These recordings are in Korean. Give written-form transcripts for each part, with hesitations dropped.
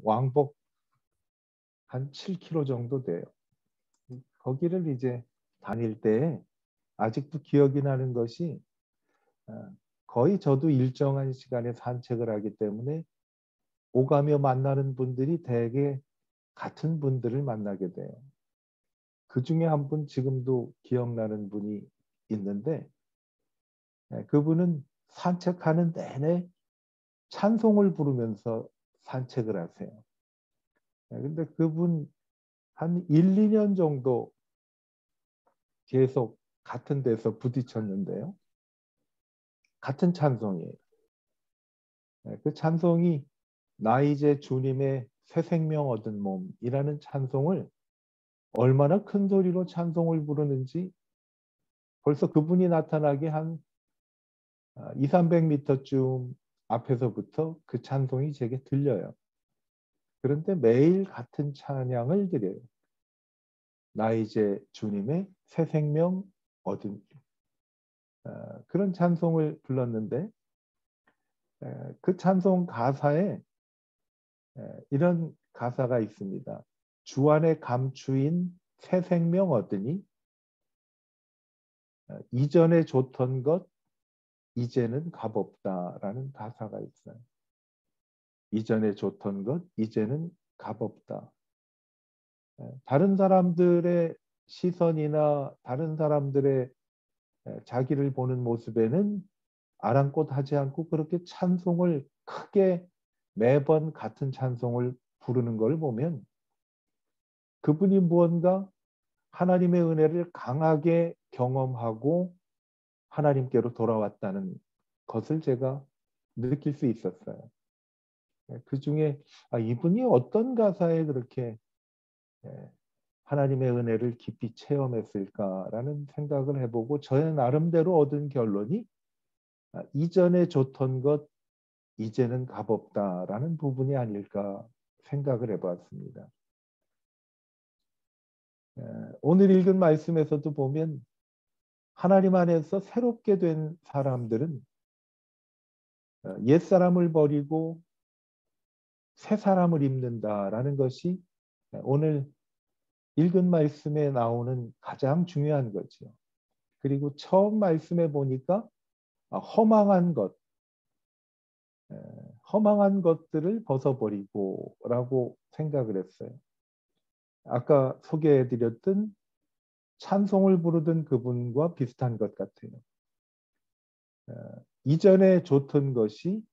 왕복 한 7km 정도 돼요. 거기를 이제 다닐 때 아직도 기억이 나는 것이 거의 저도 일정한 시간에 산책을 하기 때문에 오가며 만나는 분들이 대개 같은 분들을 만나게 돼요. 그 중에 한 분 지금도 기억나는 분이 있는데 그분은 산책하는 내내 찬송을 부르면서 산책을 하세요. 근데 그분 한 1, 2년 정도 계속 같은 데서 부딪혔는데요. 같은 찬송이에요. 그 찬송이 나 이제 주님의 새 생명 얻은 몸이라는 찬송을 얼마나 큰 소리로 찬송을 부르는지 벌써 그분이 나타나기 한 2, 300m쯤 앞에서부터 그 찬송이 제게 들려요. 그런데 매일 같은 찬양을 드려요. 나 이제 주님의 새 생명 얻은 그런 찬송을 불렀는데 그 찬송 가사에 이런 가사가 있습니다. 주 안에 감추인 새 생명 얻으니 이전에 좋던 것 이제는 값없다라는 가사가 있어요. 이전에 좋던 것 이제는 값없다. 다른 사람들의 시선이나 다른 사람들의 자기를 보는 모습에는 아랑곳하지 않고 그렇게 찬송을 크게 매번 같은 찬송을 부르는 걸 보면 그분이 무언가 하나님의 은혜를 강하게 경험하고 하나님께로 돌아왔다는 것을 제가 느낄 수 있었어요. 그 중에 이분이 어떤 가사에 그렇게 하나님의 은혜를 깊이 체험했을까라는 생각을 해보고 저의 나름대로 얻은 결론이 이전에 좋던 것 이제는 값없다라는 부분이 아닐까 생각을 해봤습니다. 오늘 읽은 말씀에서도 보면 하나님 안에서 새롭게 된 사람들은 옛사람을 버리고 새 사람을 입는다라는 것이 오늘 읽은 말씀에 나오는 가장 중요한 거죠. 그리고 처음 말씀에 보니까 허망한 것들을 벗어버리고 라고 생각을 했어요. 아까 소개해드렸던 찬송을 부르던 그분과 비슷한 것 같아요. 이전에 좋던 것이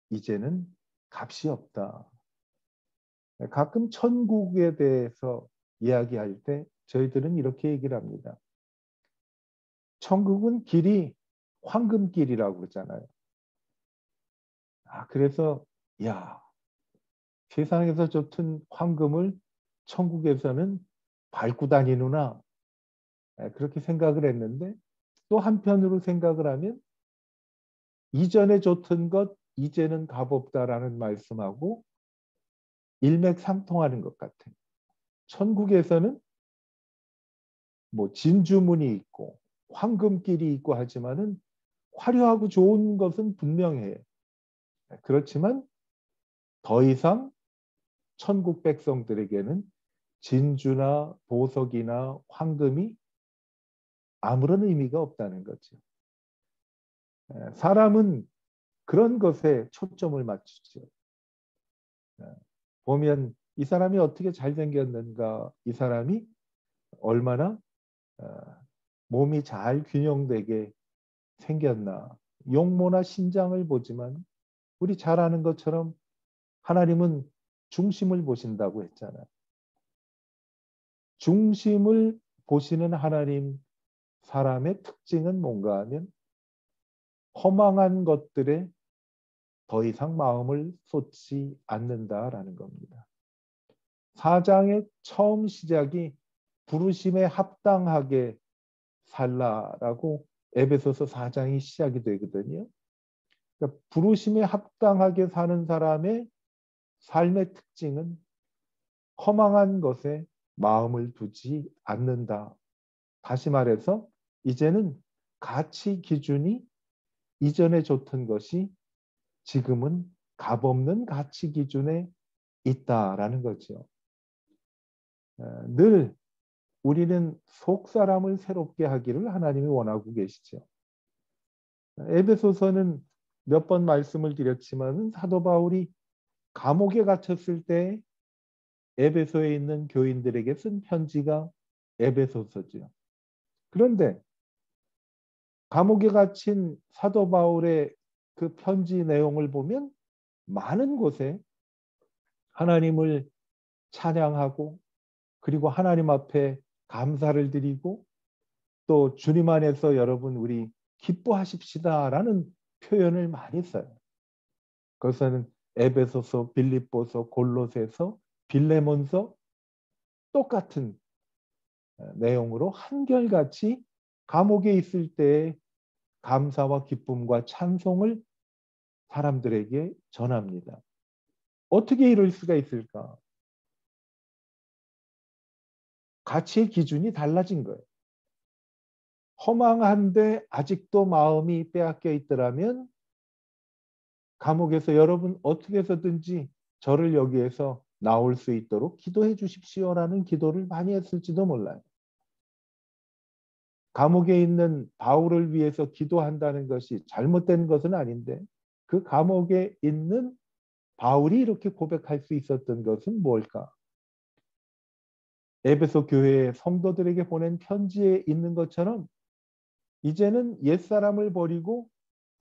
이제는 값이 없다. 가끔 천국에 대해서 이야기할 때 저희들은 이렇게 얘기를 합니다. 천국은 길이 황금길이라고 그러잖아요. 그래서 세상에서 좋던 황금을 천국에서는 밟고 다니는구나. 그렇게 생각을 했는데 또 한편으로 생각을 하면 이전에 좋던 것 이제는 값없다라는 말씀하고 일맥상통하는 것 같아요. 천국에서는 뭐 진주문이 있고 황금길이 있고 하지만은 화려하고 좋은 것은 분명해요. 그렇지만 더 이상 천국 백성들에게는 진주나 보석이나 황금이 아무런 의미가 없다는 거죠. 사람은 그런 것에 초점을 맞추죠. 보면 이 사람이 어떻게 잘생겼는가, 이 사람이 얼마나 몸이 잘 균형되게 생겼나, 용모나 신장을 보지만 우리 잘 아는 것처럼 하나님은 중심을 보신다고 했잖아요. 중심을 보시는 하나님, 사람의 특징은 뭔가 하면 허망한 것들에 더 이상 마음을 쏟지 않는다라는 겁니다. 4장의 처음 시작이 부르심에 합당하게 살라라고 에베소서 4장이 시작이 되거든요. 그러니까 부르심에 합당하게 사는 사람의 삶의 특징은 허망한 것에 마음을 두지 않는다. 다시 말해서 이제는 가치 기준이 이전에 좋던 것이 지금은 값없는 가치 기준에 있다라는 거죠. 늘 우리는 속 사람을 새롭게 하기를 하나님이 원하고 계시죠. 에베소서는 몇 번 말씀을 드렸지만 사도 바울이 감옥에 갇혔을 때 에베소에 있는 교인들에게 쓴 편지가 에베소서죠. 그런데 감옥에 갇힌 사도 바울의 그 편지 내용을 보면 많은 곳에 하나님을 찬양하고 그리고 하나님 앞에 감사를 드리고 또 주님 안에서 여러분 우리 기뻐하십시다라는 표현을 많이 써요. 그것은 에베소서, 빌립보서, 골로새서, 빌레몬서 똑같은 내용으로 한결같이 감옥에 있을 때 감사와 기쁨과 찬송을 사람들에게 전합니다. 어떻게 이럴 수가 있을까? 가치의 기준이 달라진 거예요. 허망한데 아직도 마음이 빼앗겨 있더라면 감옥에서 여러분 어떻게 해서든지 저를 여기에서 나올 수 있도록 기도해 주십시오라는 기도를 많이 했을지도 몰라요. 감옥에 있는 바울을 위해서 기도한다는 것이 잘못된 것은 아닌데 그 감옥에 있는 바울이 이렇게 고백할 수 있었던 것은 뭘까? 에베소 교회의 성도들에게 보낸 편지에 있는 것처럼 이제는 옛사람을 버리고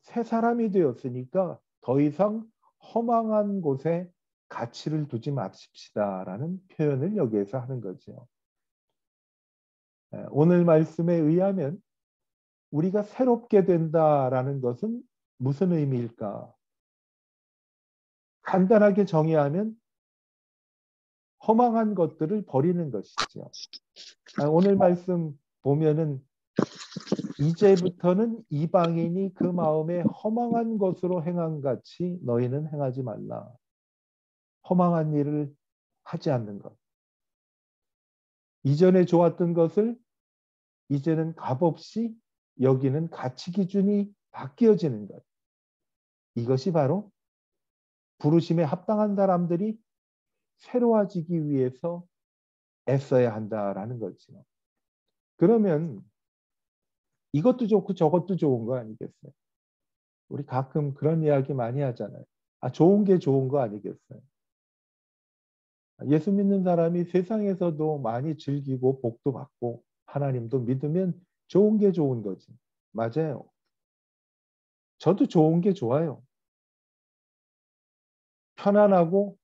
새 사람이 되었으니까 더 이상 허망한 곳에 가치를 두지 마십시다라는 표현을 여기에서 하는 거죠. 오늘 말씀에 의하면 우리가 새롭게 된다라는 것은 무슨 의미일까? 간단하게 정의하면 허망한 것들을 버리는 것이죠. 오늘 말씀 보면은 이제부터는 이방인이 그 마음에 허망한 것으로 행한 같이 너희는 행하지 말라. 허망한 일을 하지 않는 것. 이전에 좋았던 것을 이제는 값없이 여기는 가치 기준이 바뀌어지는 것. 이것이 바로 부르심에 합당한 사람들이 새로워지기 위해서 애써야 한다라는 거죠. 그러면 이것도 좋고 저것도 좋은 거 아니겠어요? 우리 가끔 그런 이야기 많이 하잖아요. 좋은 게 좋은 거 아니겠어요? 예수 믿는 사람이 세상에서도 많이 즐기고 복도 받고 하나님도 믿으면 좋은 게 좋은 거지. 맞아요. 저도 좋은 게 좋아요. 편안하고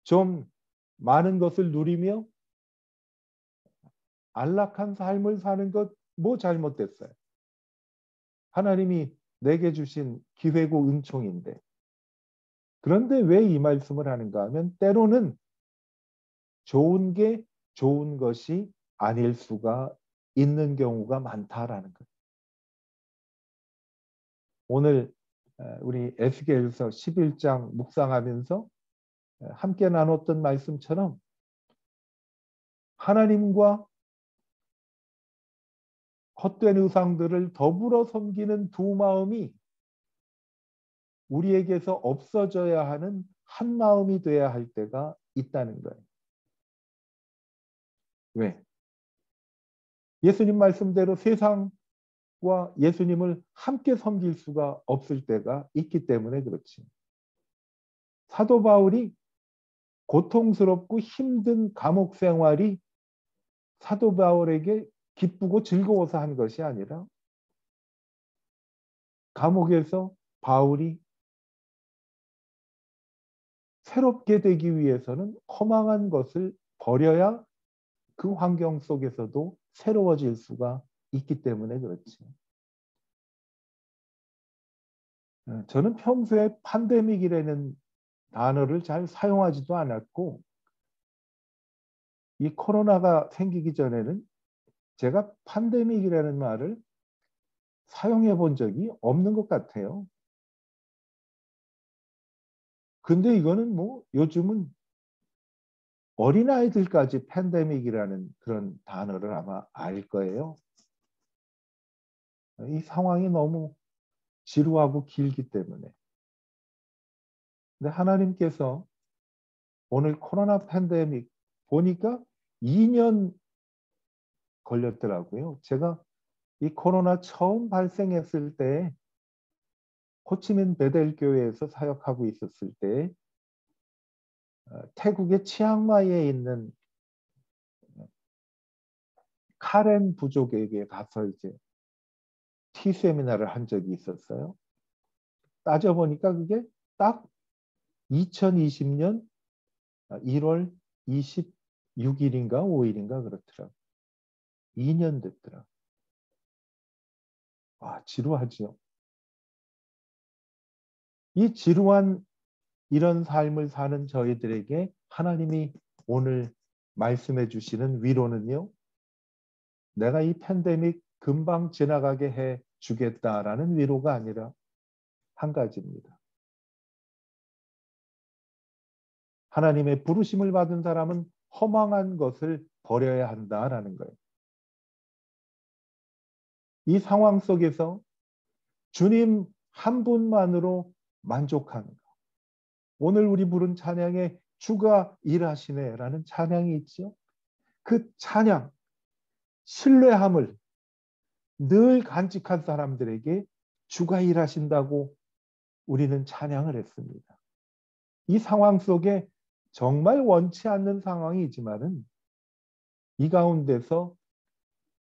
좀 많은 것을 누리며 안락한 삶을 사는 것 뭐 잘못됐어요? 하나님이 내게 주신 기회고 은총인데. 그런데 왜 이 말씀을 하는가 하면 때로는 좋은 게 좋은 것이 아닐 수가 있는 경우가 많다라는 거예요. 오늘 우리 에스겔서 11장 묵상하면서 함께 나눴던 말씀처럼 하나님과 헛된 의상들을 더불어 섬기는 두 마음이 우리에게서 없어져야 하는 한 마음이 돼야 할 때가 있다는 거예요. 왜? 예수님 말씀대로 세상과 예수님을 함께 섬길 수가 없을 때가 있기 때문에 그렇지. 사도 바울이 고통스럽고 힘든 감옥 생활이 사도 바울에게 기쁘고 즐거워서 한 것이 아니라 감옥에서 바울이 새롭게 되기 위해서는 허망한 것을 버려야 그 환경 속에서도 새로워질 수가 있기 때문에 그렇지. 저는 평소에 팬데믹이라는 단어를 잘 사용하지도 않았고 이 코로나가 생기기 전에는 제가 팬데믹이라는 말을 사용해 본 적이 없는 것 같아요. 근데 이거는 뭐 요즘은 어린아이들까지 팬데믹이라는 그런 단어를 아마 알 거예요. 이 상황이 너무 지루하고 길기 때문에. 근데 하나님께서 오늘 코로나 팬데믹 보니까 2년 걸렸더라고요. 제가 이 코로나 처음 발생했을 때 호치민 베델 교회에서 사역하고 있었을 때 태국의 치앙마이에 있는 카렌 부족에게 가서 이제 티 세미나를 한 적이 있었어요. 따져보니까 그게 딱 2020년 1월 26일인가 5일인가 그렇더라고요. 2년 됐더라. 와, 지루하지요. 이 지루한 이런 삶을 사는 저희들에게 하나님이 오늘 말씀해 주시는 위로는요. 내가 이 팬데믹 금방 지나가게 해 주겠다라는 위로가 아니라 한 가지입니다. 하나님의 부르심을 받은 사람은 허망한 것을 버려야 한다라는 거예요. 이 상황 속에서 주님 한 분만으로 만족하는 것. 오늘 우리 부른 찬양에 주가 일하시네라는 찬양이 있죠. 그 찬양, 신뢰함을 늘 간직한 사람들에게 주가 일하신다고 우리는 찬양을 했습니다. 이 상황 속에 정말 원치 않는 상황이지만은 이 가운데서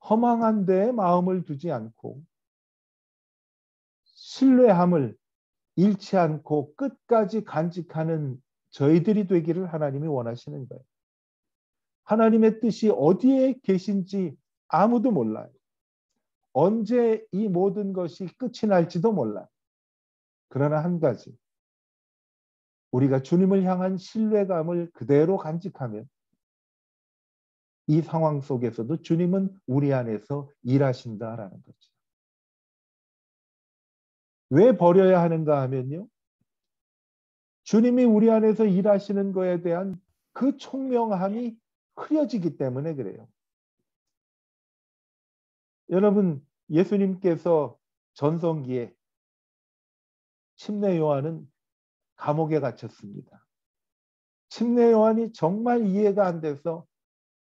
허망한 데에 마음을 두지 않고 신뢰함을 잃지 않고 끝까지 간직하는 저희들이 되기를 하나님이 원하시는 거예요. 하나님의 뜻이 어디에 계신지 아무도 몰라요. 언제 이 모든 것이 끝이 날지도 몰라요. 그러나 한 가지, 우리가 주님을 향한 신뢰감을 그대로 간직하면 이 상황 속에서도 주님은 우리 안에서 일하신다라는 거죠. 왜 버려야 하는가 하면요. 주님이 우리 안에서 일하시는 거에 대한 그 총명함이 흐려지기 때문에 그래요. 여러분, 예수님께서 전성기에 침례 요한은 감옥에 갇혔습니다. 침례 요한이 정말 이해가 안 돼서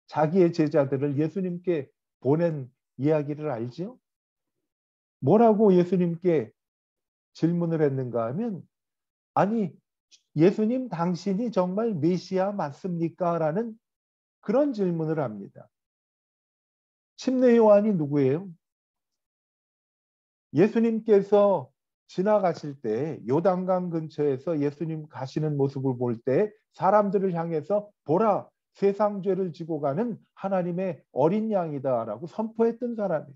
자기의 제자들을 예수님께 보낸 이야기를 알지요? 뭐라고 예수님께 질문을 했는가 하면 아니 예수님 당신이 정말 메시아 맞습니까? 라는 그런 질문을 합니다. 침례 요한이 누구예요? 예수님께서 지나가실 때 요단강 근처에서 예수님 가시는 모습을 볼 때 사람들을 향해서 보라 세상 죄를 지고 가는 하나님의 어린 양이다라고 선포했던 사람이에요.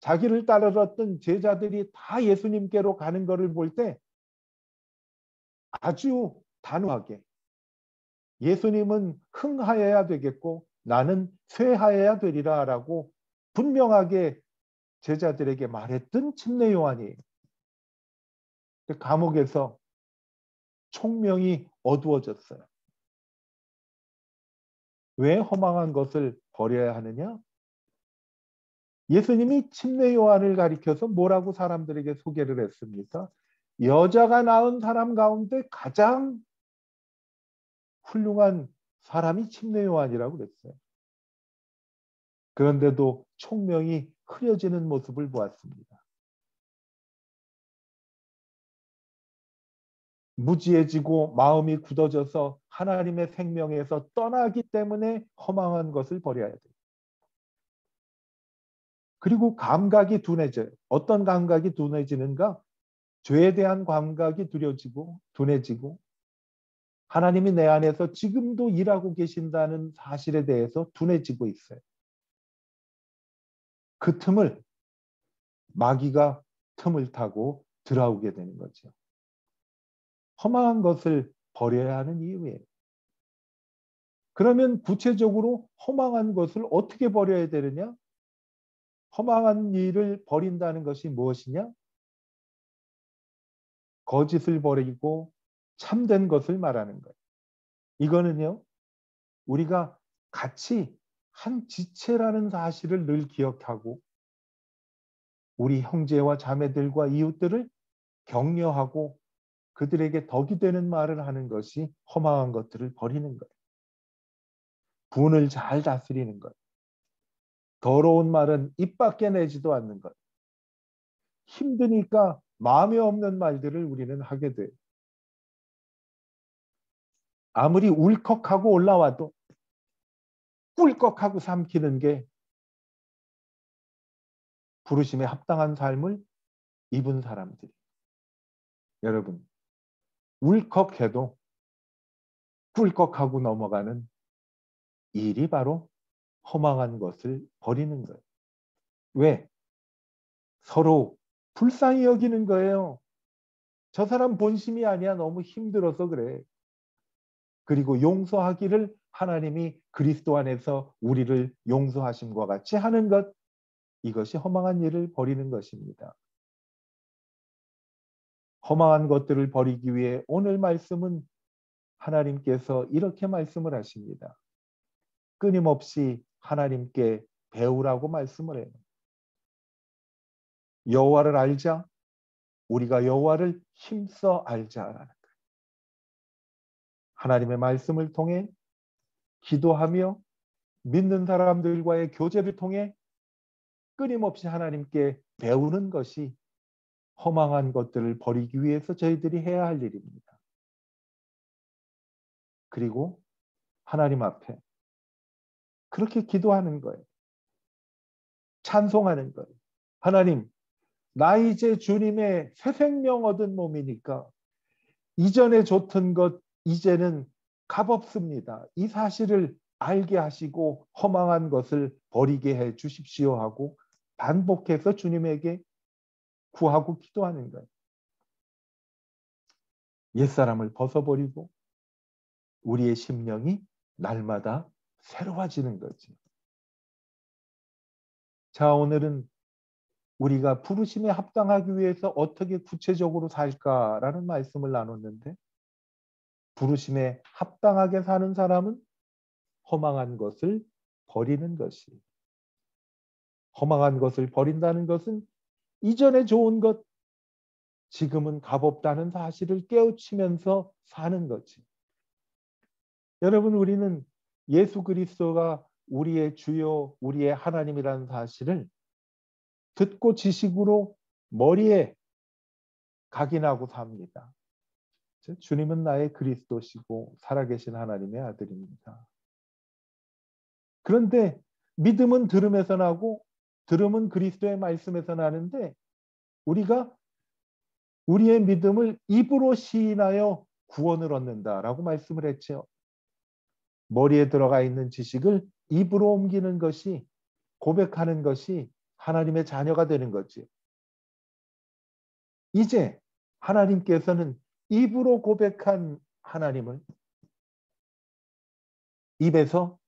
자기를 따르던 제자들이 다 예수님께로 가는 것을 볼 때 아주 단호하게 예수님은 흥하여야 되겠고 나는 쇠하여야 되리라라고 분명하게 제자들에게 말했던 침례 요한이 감옥에서 총명이 어두워졌어요. 왜 허망한 것을 버려야 하느냐? 예수님이 침례 요한을 가리켜서 뭐라고 사람들에게 소개를 했습니까? 여자가 낳은 사람 가운데 가장 훌륭한 사람이 침례 요한이라고 그랬어요. 그런데도 총명이 흐려지는 모습을 보았습니다. 무지해지고 마음이 굳어져서 하나님의 생명에서 떠나기 때문에 허망한 것을 버려야 돼요. 그리고 감각이 둔해져요. 어떤 감각이 둔해지는가? 죄에 대한 감각이 둔해지고 하나님이 내 안에서 지금도 일하고 계신다는 사실에 대해서 둔해지고 있어요. 그 틈을 마귀가 틈을 타고 들어오게 되는 거죠. 허망한 것을 버려야 하는 이유예요. 그러면 구체적으로 허망한 것을 어떻게 버려야 되느냐? 허망한 일을 버린다는 것이 무엇이냐? 거짓을 버리고 참된 것을 말하는 거예요. 이거는요, 우리가 같이 한 지체라는 사실을 늘 기억하고 우리 형제와 자매들과 이웃들을 격려하고 그들에게 덕이 되는 말을 하는 것이 허망한 것들을 버리는 거예요. 분을 잘 다스리는 것. 더러운 말은 입 밖에 내지도 않는 것. 힘드니까 마음에 없는 말들을 우리는 하게 돼요. 아무리 울컥하고 올라와도 꿀꺽하고 삼키는 게 부르심에 합당한 삶을 입은 사람들이. 여러분, 울컥해도 꿀꺽하고 넘어가는 일이 바로 허망한 것을 버리는 거예요. 왜? 서로 불쌍히 여기는 거예요. 저 사람 본심이 아니야. 너무 힘들어서 그래. 그리고 용서하기를 하나님이 그리스도 안에서 우리를 용서하심과 같이 하는 것. 이것이 허망한 일을 버리는 것입니다. 허망한 것들을 버리기 위해 오늘 말씀은 하나님께서 이렇게 말씀을 하십니다. 끊임없이 하나님께 배우라고 말씀을 해요. 여호와를 알자. 우리가 여호와를 힘써 알자라는 거예요. 하나님의 말씀을 통해 기도하며 믿는 사람들과의 교제를 통해 끊임없이 하나님께 배우는 것이 허망한 것들을 버리기 위해서 저희들이 해야 할 일입니다. 그리고 하나님 앞에 그렇게 기도하는 거예요. 찬송하는 거예요. 하나님, 나 이제 주님의 새 생명 얻은 몸이니까 이전에 좋던 것 이제는 값없습니다. 이 사실을 알게 하시고 허망한 것을 버리게 해 주십시오 하고 반복해서 주님에게 구하고 기도하는 거예요. 옛사람을 벗어버리고 우리의 심령이 날마다 새로워지는 거지. 자, 오늘은 우리가 부르심에 합당하기 위해서 어떻게 구체적으로 살까라는 말씀을 나눴는데 부르심에 합당하게 사는 사람은 허망한 것을 버리는 것이. 허망한 것을 버린다는 것은 이전에 좋은 것, 지금은 값없다는 사실을 깨우치면서 사는 거지. 여러분, 우리는 예수 그리스도가 우리의 주요, 우리의 하나님이라는 사실을 듣고 지식으로 머리에 각인하고 삽니다. 주님은 나의 그리스도시고 살아계신 하나님의 아들입니다. 그런데 믿음은 들음에서 나고 들음은 그리스도의 말씀에서 나는데 우리가 우리의 믿음을 입으로 시인하여 구원을 얻는다라고 말씀을 했죠. 머리에 들어가 있는 지식을 입으로 옮기는 것이 고백하는 것이 하나님의 자녀가 되는 거지. 이제 하나님께서는 입으로 고백한 하나님을 입에서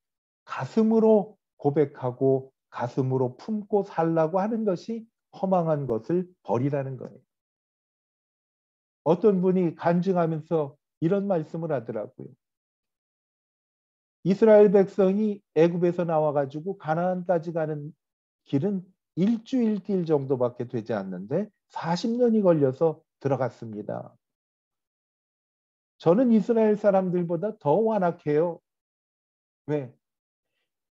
가슴으로 고백하고 가슴으로 품고 살라고 하는 것이 허망한 것을 버리라는 거예요. 어떤 분이 간증하면서 이런 말씀을 하더라고요. 이스라엘 백성이 애굽에서 나와가지고 가나안까지 가는 길은 일주일 길 정도밖에 되지 않는데 40년이 걸려서 들어갔습니다. 저는 이스라엘 사람들보다 더 완악해요. 왜?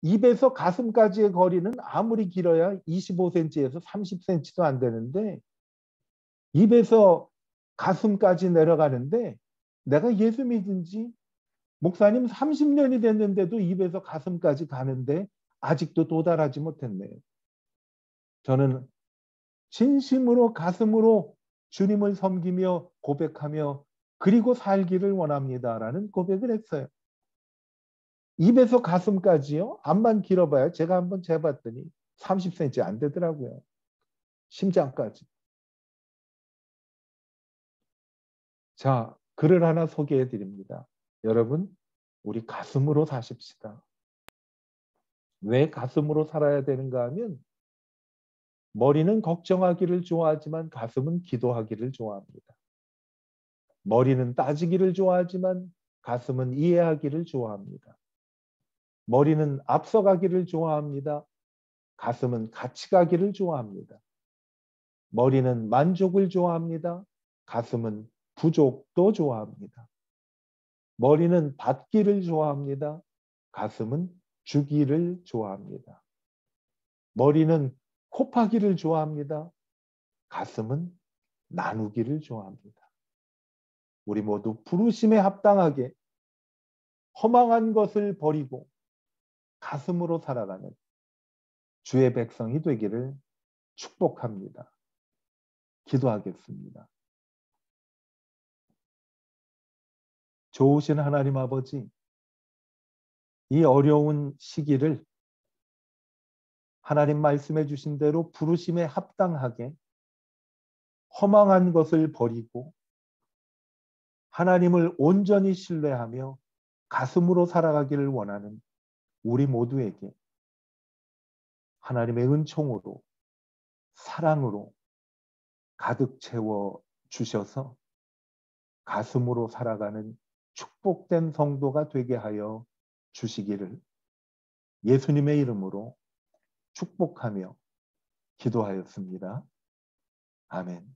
입에서 가슴까지의 거리는 아무리 길어야 25cm에서 30cm도 안 되는데 입에서 가슴까지 내려가는데 내가 예수 믿은 지 목사님 30년이 됐는데도 입에서 가슴까지 가는데 아직도 도달하지 못했네요. 저는 진심으로 가슴으로 주님을 섬기며 고백하며 그리고 살기를 원합니다라는 고백을 했어요. 입에서 가슴까지요? 앞만 길어봐야 제가 한번 재봤더니 30cm 안 되더라고요. 심장까지. 자, 글을 하나 소개해 드립니다. 여러분, 우리 가슴으로 사십시다. 왜 가슴으로 살아야 되는가 하면 머리는 걱정하기를 좋아하지만 가슴은 기도하기를 좋아합니다. 머리는 따지기를 좋아하지만 가슴은 이해하기를 좋아합니다. 머리는 앞서가기를 좋아합니다. 가슴은 같이 가기를 좋아합니다. 머리는 만족을 좋아합니다. 가슴은 부족도 좋아합니다. 머리는 받기를 좋아합니다. 가슴은 주기를 좋아합니다. 머리는 곱하기를 좋아합니다. 가슴은 나누기를 좋아합니다. 우리 모두 부르심에 합당하게 허망한 것을 버리고 가슴으로 살아가는 주의 백성이 되기를 축복합니다. 기도하겠습니다. 좋으신 하나님 아버지, 이 어려운 시기를 하나님 말씀해 주신 대로 부르심에 합당하게 허망한 것을 버리고 하나님을 온전히 신뢰하며 가슴으로 살아가기를 원하는 우리 모두에게 하나님의 은총으로 사랑으로 가득 채워 주셔서 가슴으로 살아가는 축복된 성도가 되게 하여 주시기를 예수님의 이름으로 축복하며 기도하였습니다. 아멘.